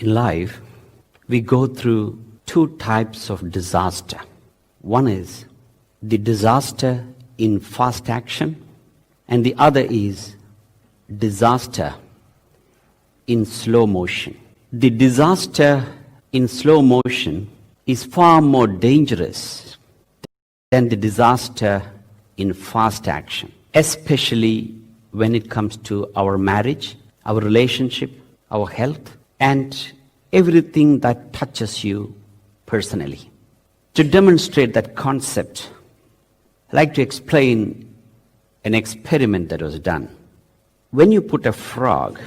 In life, we go through two types of disaster. One is the disaster in fast action, and the other is disaster in slow motion. The disaster in slow motion is far more dangerous than the disaster in fast action, especially when it comes to our marriage, our relationship, our health, and everything that touches you personally. To demonstrate that concept, I'd like to explain an experiment that was done. When you put a frog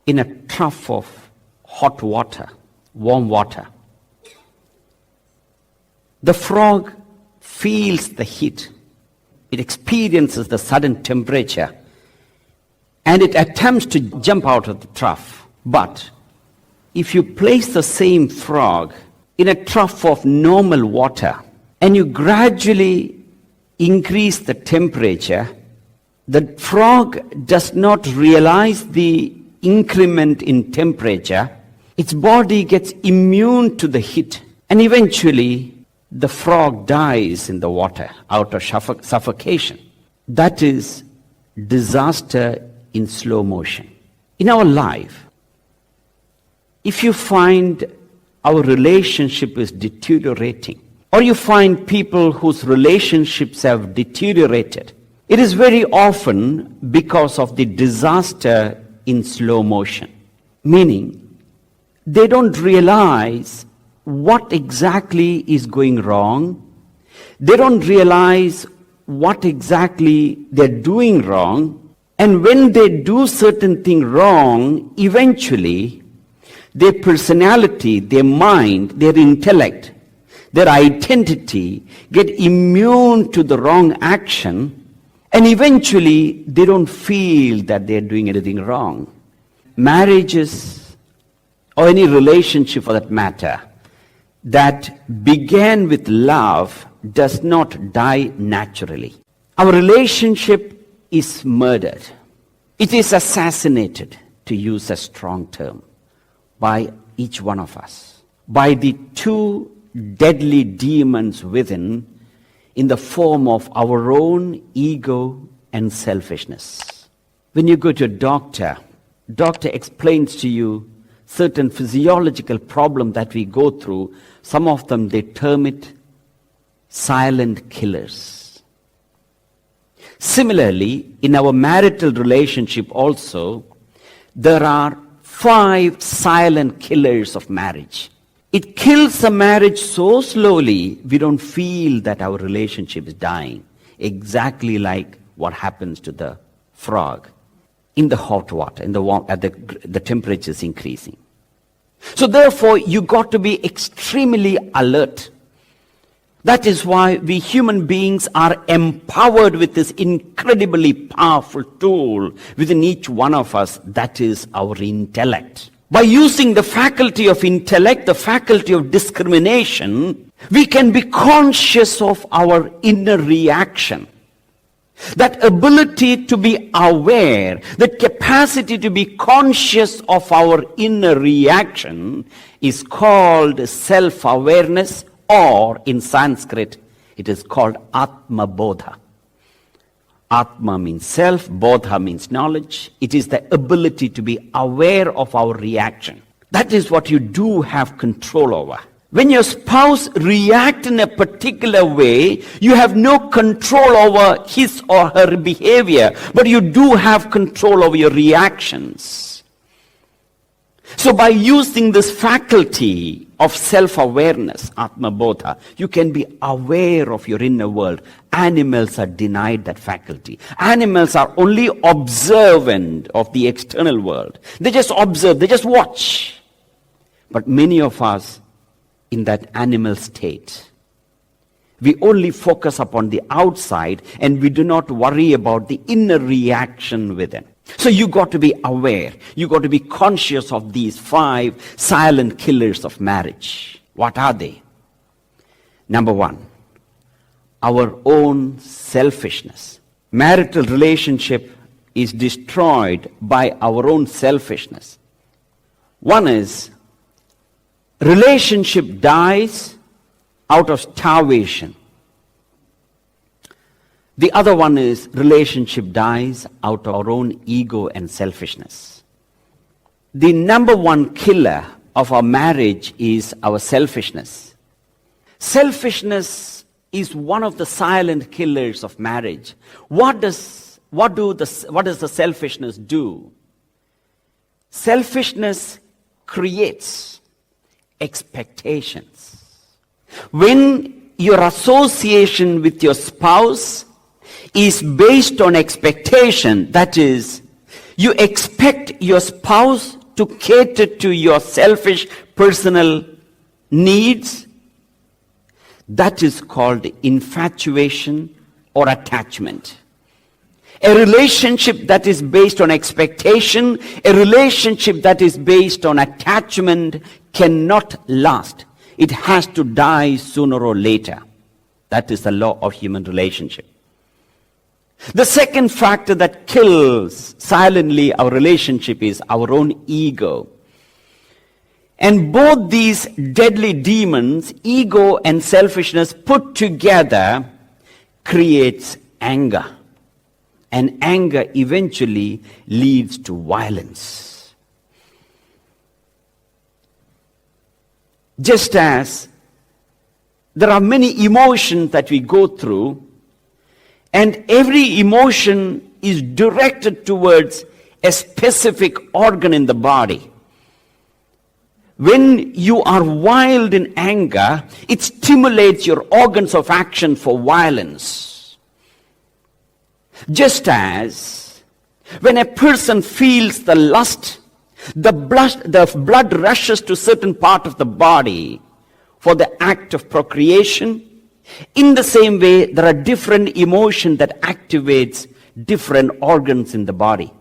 in a trough of hot water, warm water, the frog feels the heat. It experiences the sudden temperature, and it attempts to jump out of the trough. But if you place the same frog in a trough of normal water and you gradually increase the temperature, the frog does not realize the increment in temperature. Its body gets immune to the heat, and eventually the frog dies in the water out of suffocation. That is disaster in slow motion. In our life, if you find our relationship is deteriorating, or you find people whose relationships have deteriorated, it is very often because of the disaster in slow motion. Meaning, they don't realize what exactly is going wrong. They don't realize what exactly they're doing wrong. And when they do certain thing wrong, eventually, their personality, their mind, their intellect, their identity get immune to the wrong action, and eventually they don't feel that they're doing anything wrong. Marriages, or any relationship for that matter, that began with love does not die naturally. Our relationship is murdered. It is assassinated, to use a strong term, by each one of us, by the two deadly demons within, in the form of our own ego and selfishness. When you go to a doctor explains to you certain physiological problem that we go through. Some of them, they term it silent killers. Similarly, in our marital relationship also, there are 5 silent killers of marriage. It kills a marriage so slowly, we don't feel that our relationship is dying. Exactly like what happens to the frog in the hot water, in the warm, at the temperature is increasing. So therefore, you got to be extremely alert. That is why we human beings are empowered with this incredibly powerful tool within each one of us, that is our intellect. By using the faculty of intellect, the faculty of discrimination, we can be conscious of our inner reaction. That ability to be aware, that capacity to be conscious of our inner reaction is called self-awareness, or in Sanskrit, it is called Atma Bodha. Atma means self, Bodha means knowledge. It is the ability to be aware of our reaction. That is what you do have control over. When your spouse reacts in a particular way, you have no control over his or her behavior, but you do have control over your reactions. So by using this faculty of self-awareness, Atma Bodha, you can be aware of your inner world. Animals are denied that faculty. Animals are only observant of the external world. They just observe, they just watch. But many of us, in that animal state, we only focus upon the outside and we do not worry about the inner reaction within. So you got to be aware. You got to be conscious of these 5 silent killers of marriage. What are they? Number 1, our own selfishness. Marital relationship is destroyed by our own selfishness. One is Relationship dies out of starvation. The other one is relationship dies out of our own ego and selfishness. The number one killer of our marriage is our selfishness. Selfishness is one of the silent killers of marriage. What does the selfishness do? Selfishness creates expectations. When your association with your spouse is based on expectation, that is, you expect your spouse to cater to your selfish personal needs, that is called infatuation or attachment. A relationship that is based on expectation, a relationship that is based on attachment cannot last. It has to die sooner or later. That is the law of human relationship. The second factor that kills silently our relationship is our own ego. And both these deadly demons, ego and selfishness put together, creates anger. And anger eventually leads to violence. Just as there are many emotions that we go through, and every emotion is directed towards a specific organ in the body. When you are wild in anger, it stimulates your organs of action for violence. Just as when a person feels the lust, the blood rushes to certain part of the body for the act of procreation. In the same way, there are different emotions that activates different organs in the body.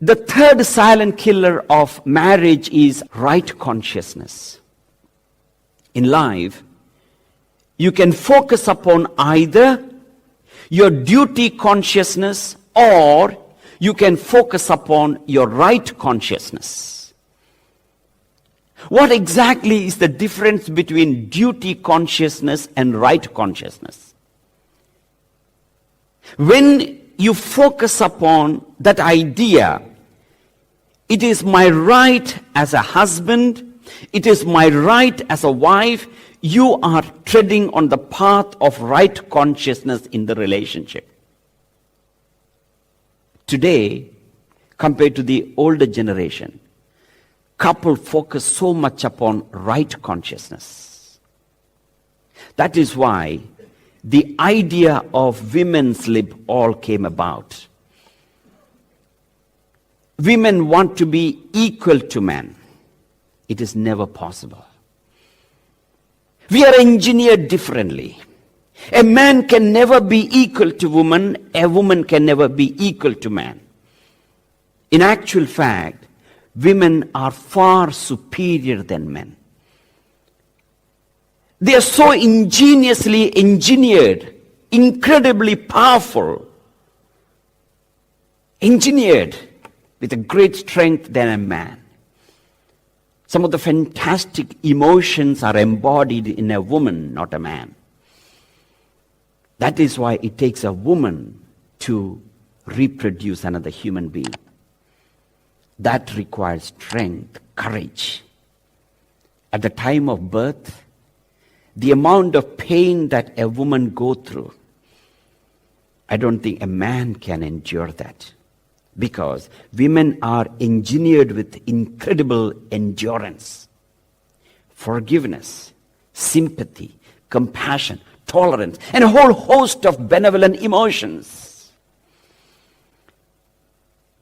The third silent killer of marriage is right consciousness. In life, you can focus upon either your duty consciousness or you can focus upon your right consciousness. What exactly is the difference between duty consciousness and right consciousness? When you focus upon that idea, it is my right as a husband, it is my right as a wife, you are treading on the path of right consciousness in the relationship. Today, compared to the older generation, couple focus so much upon right consciousness. That is why the idea of women's lib all came about. Women want to be equal to men. It is never possible. We are engineered differently. A man can never be equal to woman. A woman can never be equal to man. In actual fact, women are far superior than men. They are so ingeniously engineered, incredibly powerful, engineered with a great strength than a man. Some of the fantastic emotions are embodied in a woman, not a man. That is why it takes a woman to reproduce another human being. That requires strength, courage. At the time of birth, the amount of pain that a woman goes through, I don't think a man can endure that. Because women are engineered with incredible endurance, forgiveness, sympathy, compassion, tolerance, and a whole host of benevolent emotions.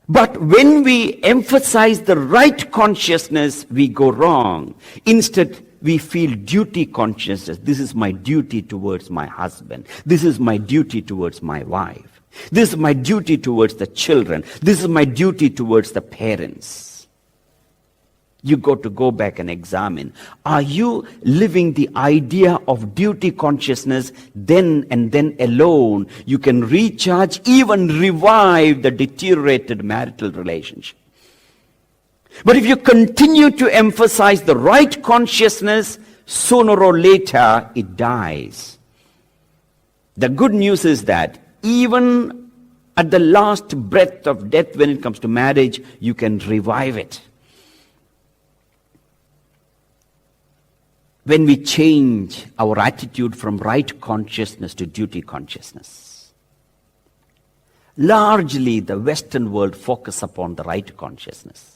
But when we emphasize the right consciousness, we go wrong. Instead, we feel duty consciousness. This is my duty towards my husband. This is my duty towards my wife. This is my duty towards the children. This is my duty towards the parents. You got to go back and examine. Are you living the idea of duty consciousness? Then and then alone, you can recharge, even revive the deteriorated marital relationship. But if you continue to emphasize the right consciousness, sooner or later it dies. The good news is that even at the last breath of death, when it comes to marriage, you can revive it. When we change our attitude from right consciousness to duty consciousness. Largely, the Western world focus upon the right consciousness.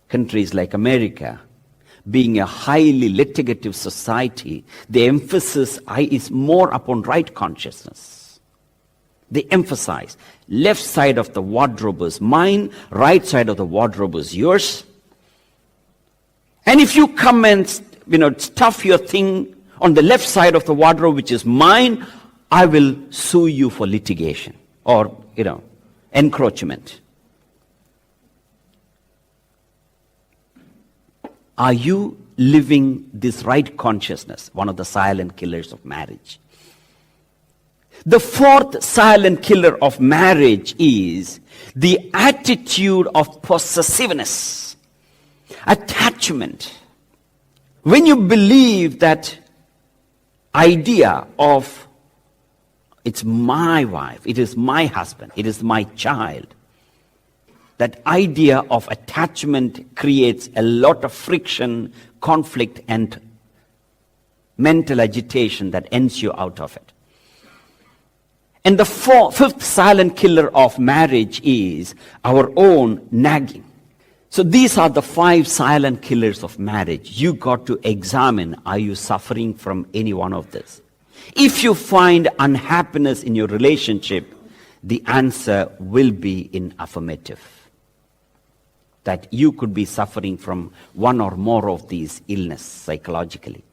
Countries like America, being a highly litigative society, the emphasis is more upon right consciousness. They emphasize left side of the wardrobe is mine, right side of the wardrobe is yours. And if you come and stuff your thing on the left side of the wardrobe, which is mine, I will sue you for litigation or encroachment. Are you living this right consciousness? One of the silent killers of marriage. The fourth silent killer of marriage is the attitude of possessiveness, attachment. When you believe that idea of it's my wife, it is my husband, it is my child, that idea of attachment creates a lot of friction, conflict, and mental agitation that ends you out of it. And the fifth silent killer of marriage is our own nagging. So these are the 5 silent killers of marriage. You got to examine, are you suffering from any one of this? If you find unhappiness in your relationship, the answer will be in affirmative. That you could be suffering from one or more of these illnesses psychologically.